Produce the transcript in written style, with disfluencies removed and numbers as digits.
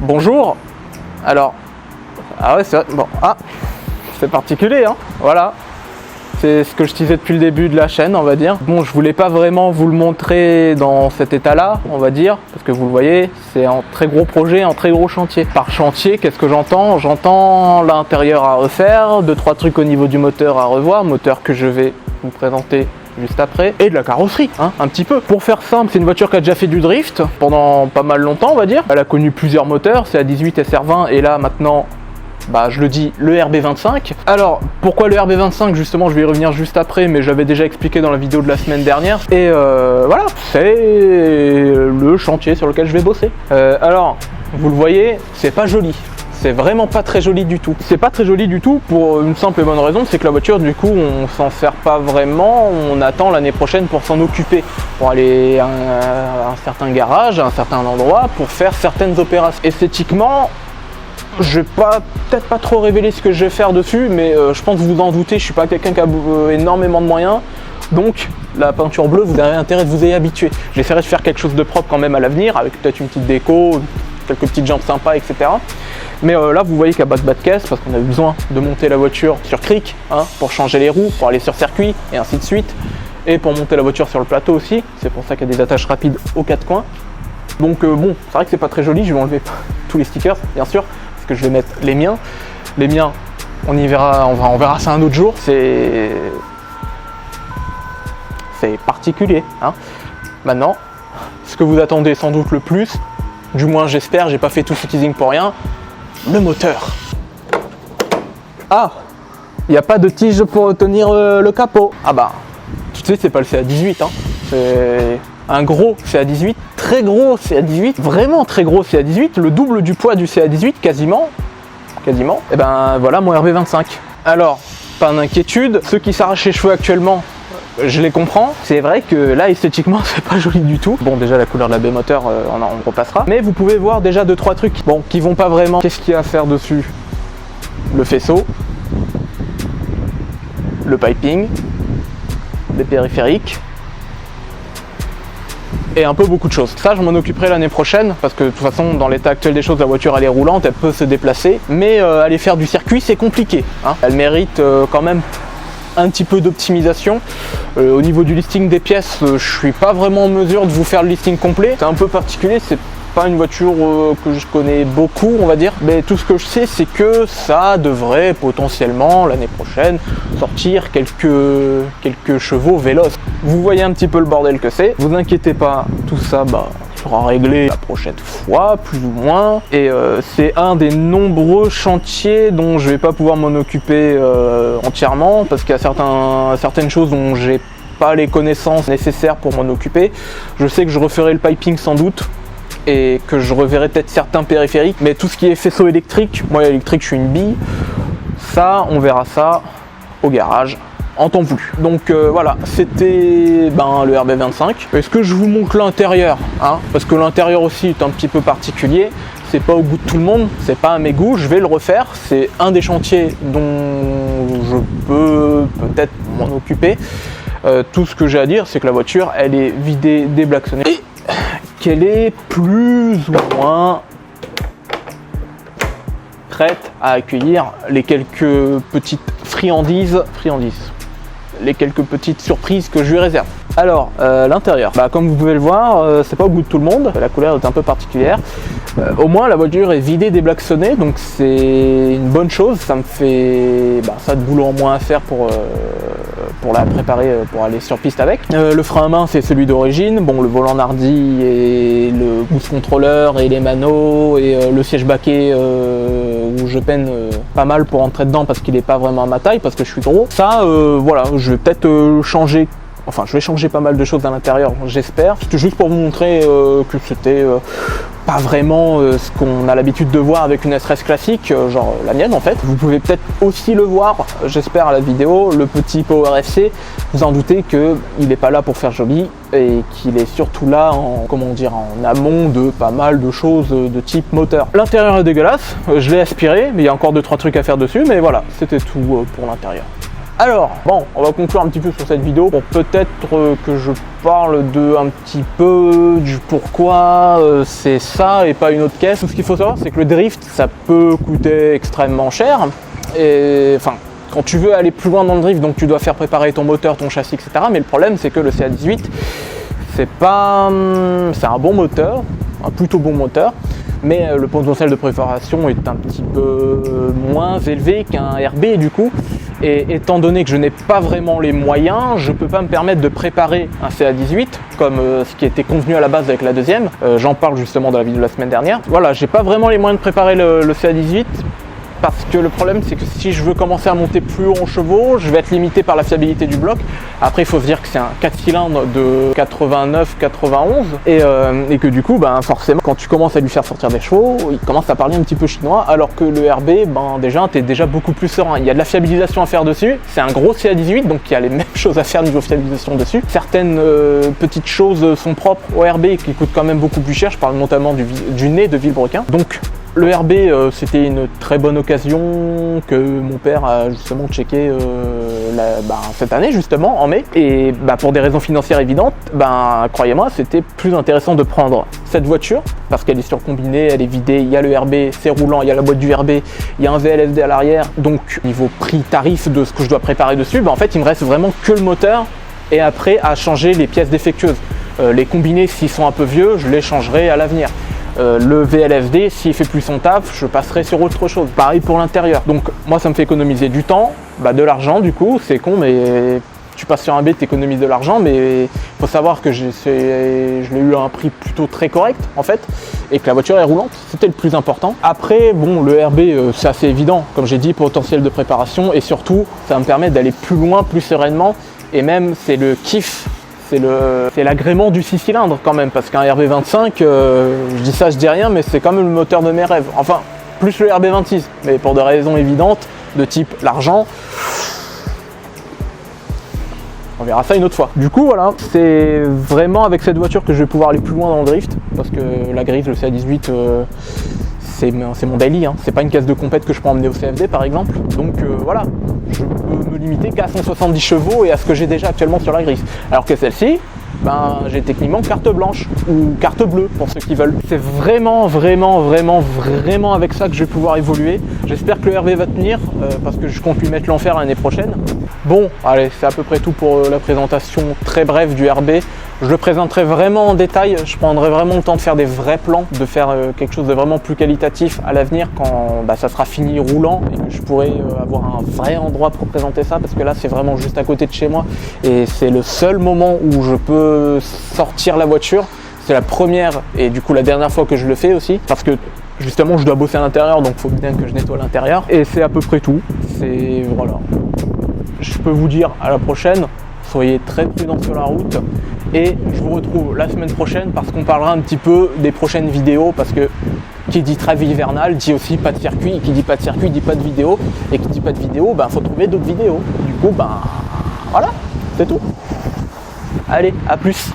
bonjour. Alors, ah ouais c'est vrai, bon, ah, c'est particulier hein, voilà. C'est ce que je disais depuis le début de la chaîne, on va dire. Bon, je voulais pas vraiment vous le montrer dans cet état-là, on va dire, parce que vous le voyez, c'est un très gros projet, un très gros chantier. Par chantier, qu'est-ce que j'entends? J'entends l'intérieur à refaire, 2-3 trucs au niveau du moteur à revoir, moteur que je vais vous présenter juste après, et de la carrosserie, hein, un petit peu. Pour faire simple, c'est une voiture qui a déjà fait du drift pendant pas mal longtemps, on va dire. Elle a connu plusieurs moteurs, CA18, SR20, et là maintenant, bah, je le dis, le RB25. Alors, pourquoi le RB25? Justement, je vais y revenir juste après, mais j'avais déjà expliqué dans la vidéo de la semaine dernière. Et voilà, c'est le chantier sur lequel je vais bosser. Alors, vous le voyez, c'est pas joli. C'est vraiment pas très joli du tout. C'est pas très joli du tout pour une simple et bonne raison, c'est que la voiture, du coup, on s'en sert pas vraiment. On attend l'année prochaine pour s'en occuper, pour aller à un certain garage, à un certain endroit, pour faire certaines opérations. Esthétiquement, je vais peut-être pas trop révéler ce que je vais faire dessus, mais je pense que vous en doutez, je suis pas quelqu'un qui a énormément de moyens, donc la peinture bleue, vous avez intérêt de vous y habituer. J'essaierai de faire quelque chose de propre quand même à l'avenir, avec peut-être une petite déco, quelques petites jantes sympas, etc. Mais là, vous voyez qu'à bas de caisse, parce qu'on a eu besoin de monter la voiture sur cric, hein, pour changer les roues, pour aller sur circuit, et ainsi de suite, et pour monter la voiture sur le plateau aussi, c'est pour ça qu'il y a des attaches rapides aux 4 coins. Donc bon, c'est vrai que c'est pas très joli, je vais enlever tous les stickers, bien sûr, parce que je vais mettre les miens. Les miens, on y verra, on verra ça un autre jour. C'est particulier. Hein. Maintenant, ce que vous attendez sans doute le plus, du moins j'espère, j'ai pas fait tout ce teasing pour rien, le moteur. Ah, il n'y a pas de tige pour tenir le capot. Ah bah, tu sais, c'est pas le CA18, hein. C'est un gros CA18, très gros CA18, vraiment très gros CA18, le double du poids du CA18, quasiment. Et ben voilà mon RB25. Alors, pas d'inquiétude, ceux qui s'arrachent les cheveux actuellement, je les comprends. C'est vrai que là, esthétiquement, c'est pas joli du tout. Bon, déjà la couleur de la B-moteur, on repassera. Mais vous pouvez voir déjà 2-3 trucs, bon, qui vont pas vraiment. Qu'est-ce qu'il y a à faire dessus? Le faisceau, le piping, les périphériques, et un peu beaucoup de choses. Ça, je m'en occuperai l'année prochaine, parce que de toute façon, dans l'état actuel des choses, la voiture elle est roulante, elle peut se déplacer, mais aller faire du circuit, c'est compliqué. Hein. Elle mérite quand même un petit peu d'optimisation. Au niveau du listing des pièces, je suis pas vraiment en mesure de vous faire le listing complet. C'est un peu particulier, c'est pas une voiture que je connais beaucoup, on va dire, mais tout ce que je sais, c'est que ça devrait potentiellement l'année prochaine sortir quelques chevaux véloces. Vous voyez un petit peu le bordel que c'est. Vous inquiétez pas, tout ça sera réglé la prochaine fois, plus ou moins. Et c'est un des nombreux chantiers dont je vais pas pouvoir m'en occuper entièrement, parce qu'il y a certaines choses dont j'ai pas les connaissances nécessaires pour m'en occuper. Je sais que je referai le piping sans doute, et que je reverrai peut-être certains périphériques, mais tout ce qui est faisceau électrique, moi électrique je suis une bille, ça on verra ça au garage en temps voulu. Donc voilà, c'était le RB25. Est-ce que je vous montre l'intérieur, hein, parce que l'intérieur aussi est un petit peu particulier, c'est pas au goût de tout le monde, c'est pas à mes goûts, je vais le refaire, c'est un des chantiers dont je peux peut-être m'en occuper. Tout ce que j'ai à dire, c'est que la voiture elle est vidée, déblacksonnée, et qu'elle est plus ou moins prête à accueillir les quelques petites friandises, les quelques petites surprises que je lui réserve. Alors, l'intérieur, comme vous pouvez le voir, c'est pas au goût de tout le monde, la couleur est un peu particulière. Au moins la voiture est vidée, déblacksonnée, donc c'est une bonne chose, ça me fait ça de boulot en moins à faire pour la préparer pour aller sur piste avec. Le frein à main c'est celui d'origine, bon le volant Nardi et le boost controller et les manos et le siège baquet où je peine pas mal pour entrer dedans parce qu'il n'est pas vraiment à ma taille, parce que je suis gros. Ça voilà, je vais peut-être changer. Enfin, je vais changer pas mal de choses à l'intérieur, j'espère. C'était juste pour vous montrer que c'était pas vraiment ce qu'on a l'habitude de voir avec une SRS classique, genre la mienne en fait. Vous pouvez peut-être aussi le voir, j'espère, à la vidéo, le petit Power FC. Vous en doutez qu'il n'est pas là pour faire joli et qu'il est surtout là en amont de pas mal de choses de type moteur. L'intérieur est dégueulasse, je l'ai aspiré, mais il y a encore 2-3 trucs à faire dessus, mais voilà, c'était tout pour l'intérieur. Alors, bon, on va conclure un petit peu sur cette vidéo pour peut-être que je parle de un petit peu du pourquoi c'est ça et pas une autre caisse. Tout ce qu'il faut savoir, c'est que le drift, ça peut coûter extrêmement cher. Et enfin, quand tu veux aller plus loin dans le drift, donc tu dois faire préparer ton moteur, ton châssis, etc. Mais le problème, c'est que le CA18, c'est un bon moteur, un plutôt bon moteur, mais le potentiel de préparation est un petit peu moins élevé qu'un RB du coup. Et étant donné que je n'ai pas vraiment les moyens, je ne peux pas me permettre de préparer un CA18 comme ce qui était convenu à la base avec la deuxième. J'en parle justement dans la vidéo de la semaine dernière. Voilà, j'ai pas vraiment les moyens de préparer le CA18. Parce que le problème, c'est que si je veux commencer à monter plus haut en chevaux, je vais être limité par la fiabilité du bloc. Après, il faut se dire que c'est un 4 cylindres de 89-91 et que du coup, ben, forcément, quand tu commences à lui faire sortir des chevaux, il commence à parler un petit peu chinois, alors que le RB, ben, déjà, tu es déjà beaucoup plus serein. Il y a de la fiabilisation à faire dessus. C'est un gros CA18, donc il y a les mêmes choses à faire niveau fiabilisation dessus. Certaines petites choses sont propres au RB qui coûtent quand même beaucoup plus cher. Je parle notamment du nez de Villebrequin. Donc, le RB, c'était une très bonne occasion que mon père a justement checké cette année, justement, en mai. Et pour des raisons financières évidentes, croyez-moi, c'était plus intéressant de prendre cette voiture, parce qu'elle est surcombinée, elle est vidée, il y a le RB, c'est roulant, il y a la boîte du RB, il y a un VLFD à l'arrière. Donc, niveau prix-tarif de ce que je dois préparer dessus, en fait, il me reste vraiment que le moteur et après à changer les pièces défectueuses. Les combinés, s'ils sont un peu vieux, je les changerai à l'avenir. Le VLFD, s'il fait plus son taf, je passerai sur autre chose. Pareil pour l'intérieur. Donc moi, ça me fait économiser du temps, de l'argent du coup, c'est con, mais tu passes sur un B, tu économises de l'argent, mais il faut savoir que je l'ai eu à un prix plutôt très correct en fait, et que la voiture est roulante, c'était le plus important. Après, bon, le RB, c'est assez évident, comme j'ai dit, potentiel de préparation, et surtout, ça va me permettre d'aller plus loin, plus sereinement, et même c'est le kiff. C'est l'agrément du 6 cylindres quand même, parce qu'un RB25, je dis ça, je dis rien, mais c'est quand même le moteur de mes rêves. Enfin, plus le RB26, mais pour des raisons évidentes, de type l'argent. On verra ça une autre fois. Du coup, voilà, c'est vraiment avec cette voiture que je vais pouvoir aller plus loin dans le drift, parce que la grise, le CA18, c'est mon daily, hein. C'est pas une caisse de compète que je peux emmener au CFD par exemple. Donc voilà, je peux me limiter qu'à 170 chevaux et à ce que j'ai déjà actuellement sur la grise. Alors que celle-ci, j'ai techniquement carte blanche ou carte bleue pour ceux qui veulent. C'est vraiment avec ça que je vais pouvoir évoluer. J'espère que le RB va tenir parce que je compte lui mettre l'enfer l'année prochaine. Bon, allez, c'est à peu près tout pour la présentation très brève du RB. Je le présenterai vraiment en détail, je prendrai vraiment le temps de faire des vrais plans, de faire quelque chose de vraiment plus qualitatif à l'avenir quand ça sera fini roulant et que je pourrai avoir un vrai endroit pour présenter ça, parce que là c'est vraiment juste à côté de chez moi et c'est le seul moment où je peux sortir la voiture. C'est la première et du coup la dernière fois que je le fais aussi, parce que justement je dois bosser à l'intérieur, donc il faut bien que je nettoie l'intérieur. Et c'est à peu près tout, voilà. Je peux vous dire à la prochaine. Soyez très prudents sur la route et je vous retrouve la semaine prochaine parce qu'on parlera un petit peu des prochaines vidéos, parce que qui dit trêve hivernale dit aussi pas de circuit, et qui dit pas de circuit dit pas de vidéo, et qui dit pas de vidéo, faut trouver d'autres vidéos. Du coup, voilà, c'est tout. Allez, à plus.